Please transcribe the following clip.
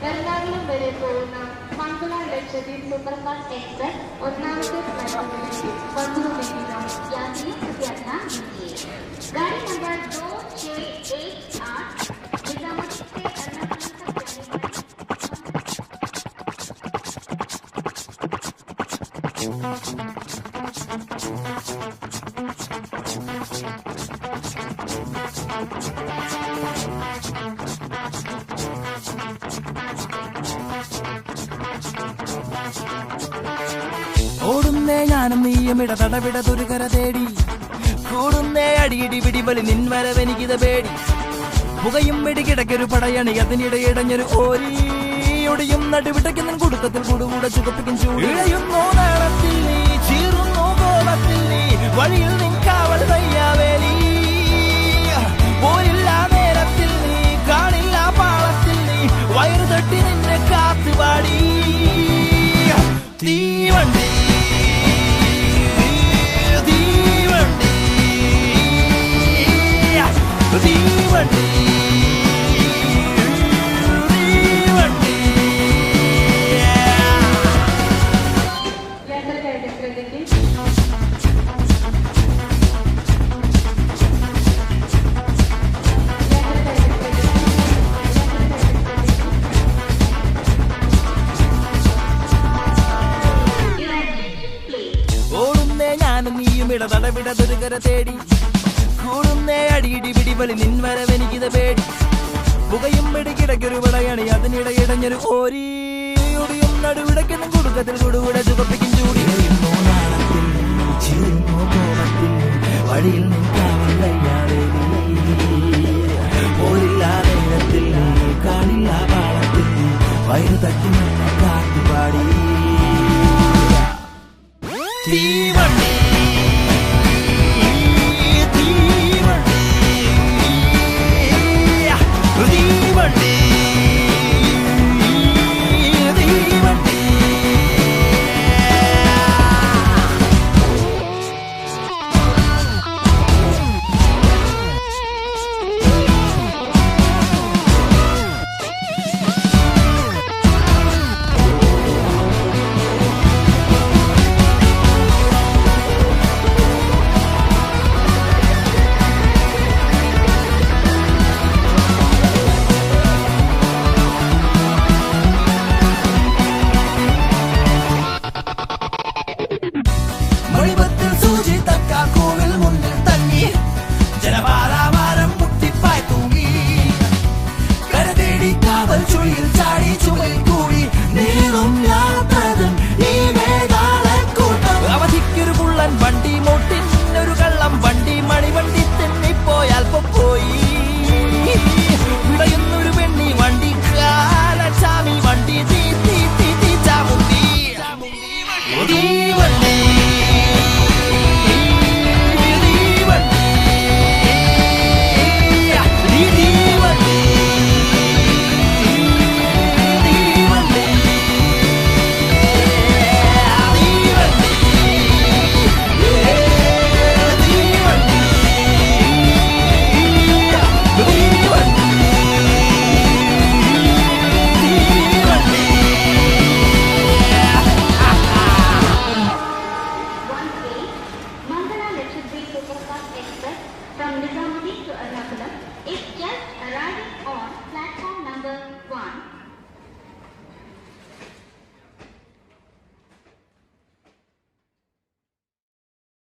എറണാകുളം വരെ പോകുന്ന Mangala Lakshadweep superfast express ഒന്നാമത്തെ പ്ലാറ്റ്ഫോമിലേക്ക് വന്നുകൊണ്ടിരിക്കുന്നു. യാത്രിयों कृपया ध्यान दीजिए. गाड़ी नंबर 2688 निजामुद्दीन से एर्नाकुलम तक जाने ഓടുന്നേ ഞാനും നീയും ഇടതടവിട തുരുകര തേടി കൂടുന്നേ അടിയിടി പിടിപലി നിൻവരവെനിക്കിത പേടി പുകയും വെടികിടക്കൊരു പടയണി അതിനിടെ ഇടഞ്ഞൊരു ഓരിയൊടിയും നടുവിടയ്ക്കുന്ന കുടുക്കത്തിൽ കൂടുകൂടെ ചുകപ്പിക്കും ചൂടിയുന്നോ നാളത്തിൽ നീ ചീറുന്നോ കോപത്തിൽ നീ വഴിയിൽ നിൻകാവൽ വയ്യാവേലി പോരില്ല നേരത്തിൽ നീ കാണില്ല പാളത്തിൽ നീ വയറു തട്ടി നിന്നെ കാത്തുപാടി തീവണ്ടി ഇടതടവിടതൊരുകര തേടി കൂടുന്നേ അടിയിടി പിടിപലി നിൻവരവെനിക്കിത പേടി പുകയും വെടികിടക്കൊരു പടയണി അതിനിടെ ഇടഞ്ഞൊരു ഓരിയൊടിയും നടുവിടയ്ക്കുന്ന കുടുക്കത്തിൽ കൂടുകൂടെ ചുവപ്പിക്കും ചൂടി വഴിയിൽ നിൽക്കാവൽ വയ്യാവേലി പോരില്ല നേരത്തിൽ കാണില്ല പാളത്തിൽ വയറു തട്ടി നിന്നെ കാത്തുപാടി തീവണ്ടി From Nizamuddin to Ernakulam is just arriving on